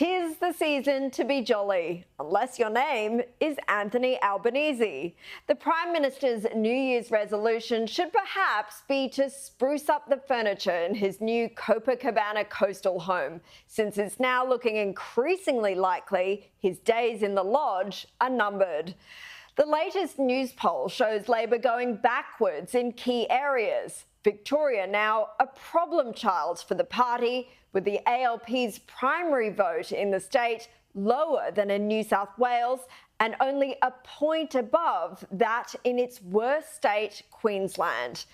'Tis the season to be jolly, unless your name is Anthony Albanese. The Prime Minister's New Year's resolution should perhaps be to spruce up the furniture in his new Copacabana coastal home, since it's now looking increasingly likely his days in the lodge are numbered. The latest news poll shows Labor going backwards in key areas. Victoria now a problem child for the party, with the ALP's primary vote in the state lower than in New South Wales and only a point above that in its worst state, Queensland.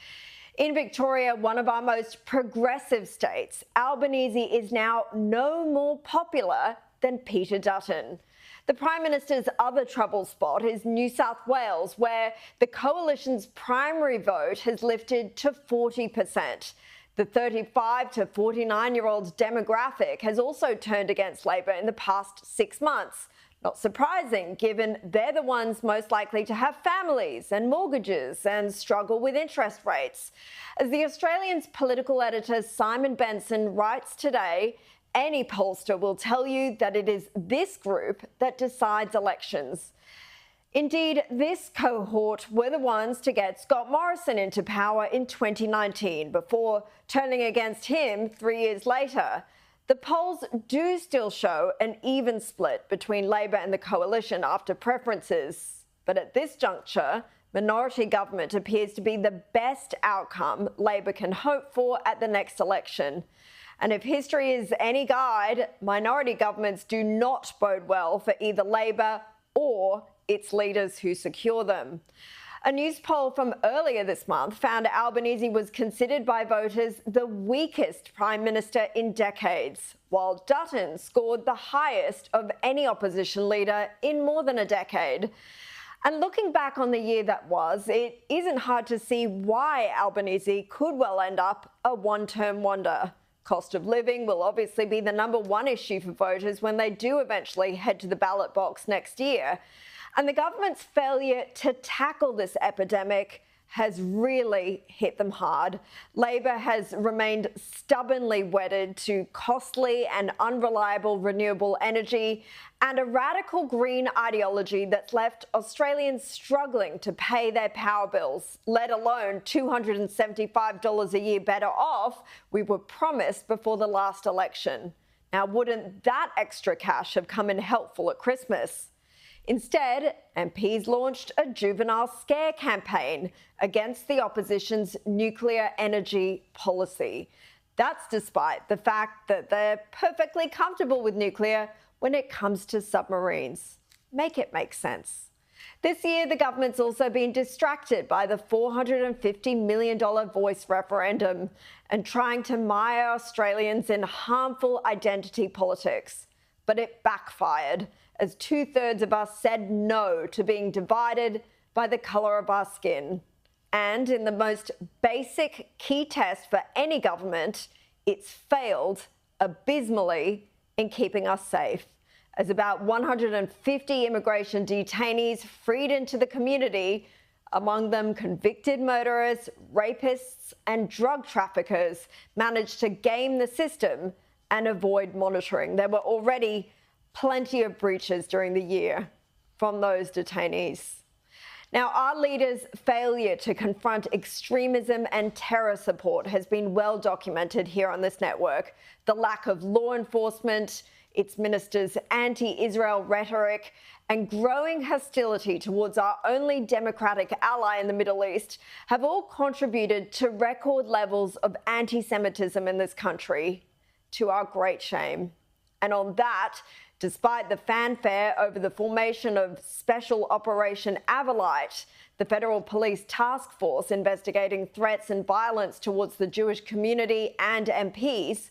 In Victoria, one of our most progressive states, Albanese is now no more popular than Peter Dutton. The Prime Minister's other trouble spot is New South Wales, where the Coalition's primary vote has lifted to 40%. The 35 to 49-year-old demographic has also turned against Labor in the past 6 months. Not surprising, given they're the ones most likely to have families and mortgages and struggle with interest rates. As the Australian's political editor Simon Benson writes today, any pollster will tell you that it is this group that decides elections. Indeed, this cohort were the ones to get Scott Morrison into power in 2019 before turning against him 3 years later. The polls do still show an even split between Labor and the Coalition after preferences, but at this juncture, minority government appears to be the best outcome Labor can hope for at the next election. And if history is any guide, minority governments do not bode well for either Labor or its leaders who secure them. A news poll from earlier this month found Albanese was considered by voters the weakest Prime Minister in decades, while Dutton scored the highest of any opposition leader in more than a decade. And looking back on the year that was, it isn't hard to see why Albanese could well end up a one-term wonder. Cost of living will obviously be the #1 issue for voters when they do eventually head to the ballot box next year. And the government's failure to tackle this epidemic has really hit them hard. Labor has remained stubbornly wedded to costly and unreliable renewable energy and a radical green ideology that's left Australians struggling to pay their power bills, let alone $275 a year better off we were promised before the last election. Now, wouldn't that extra cash have come in helpful at Christmas? Instead, MPs launched a juvenile scare campaign against the opposition's nuclear energy policy. That's despite the fact that they're perfectly comfortable with nuclear when it comes to submarines. Make it make sense. This year, the government's also been distracted by the $450 million voice referendum and trying to mire Australians in harmful identity politics. But it backfired, as 2/3 of us said no to being divided by the colour of our skin. And in the most basic key test for any government, it's failed abysmally in keeping us safe, as about 150 immigration detainees freed into the community, among them convicted murderers, rapists and drug traffickers, managed to game the system and avoid monitoring. There were already plenty of breaches during the year from those detainees. Now, our leaders' failure to confront extremism and terror support has been well documented here on this network. The lack of law enforcement, its ministers' anti-Israel rhetoric, and growing hostility towards our only democratic ally in the Middle East have all contributed to record levels of anti-Semitism in this country, to our great shame. And on that, despite the fanfare over the formation of Special Operation Avalite, the Federal Police Task Force investigating threats and violence towards the Jewish community and MPs,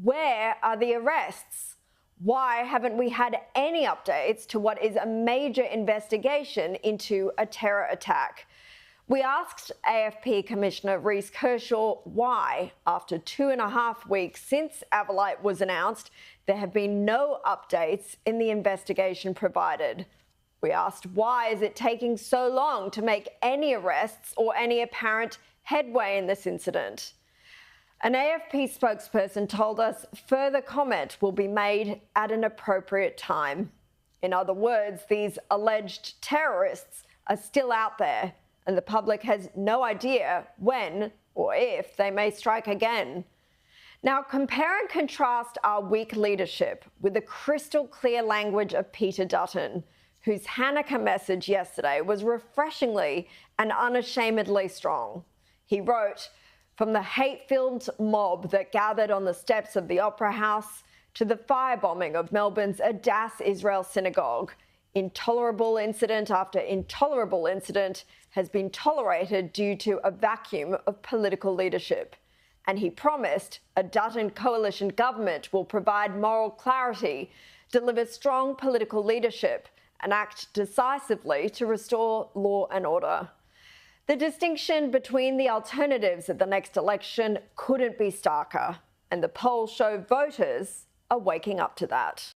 where are the arrests? Why haven't we had any updates to what is a major investigation into a terror attack? We asked AFP Commissioner Reece Kershaw why, after 2.5 weeks since Avalite was announced, there have been no updates in the investigation provided. We asked why is it taking so long to make any arrests or any apparent headway in this incident. An AFP spokesperson told us further comment will be made at an appropriate time. In other words, these alleged terrorists are still out there, and the public has no idea when or if they may strike again. Now, compare and contrast our weak leadership with the crystal clear language of Peter Dutton, whose Hanukkah message yesterday was refreshingly and unashamedly strong. He wrote, "From the hate-filled mob that gathered on the steps of the Opera House to the firebombing of Melbourne's Adass Israel Synagogue, intolerable incident after intolerable incident has been tolerated due to a vacuum of political leadership." And he promised a Dutton coalition government will provide moral clarity, deliver strong political leadership, and act decisively to restore law and order. The distinction between the alternatives at the next election couldn't be starker, and the polls show voters are waking up to that.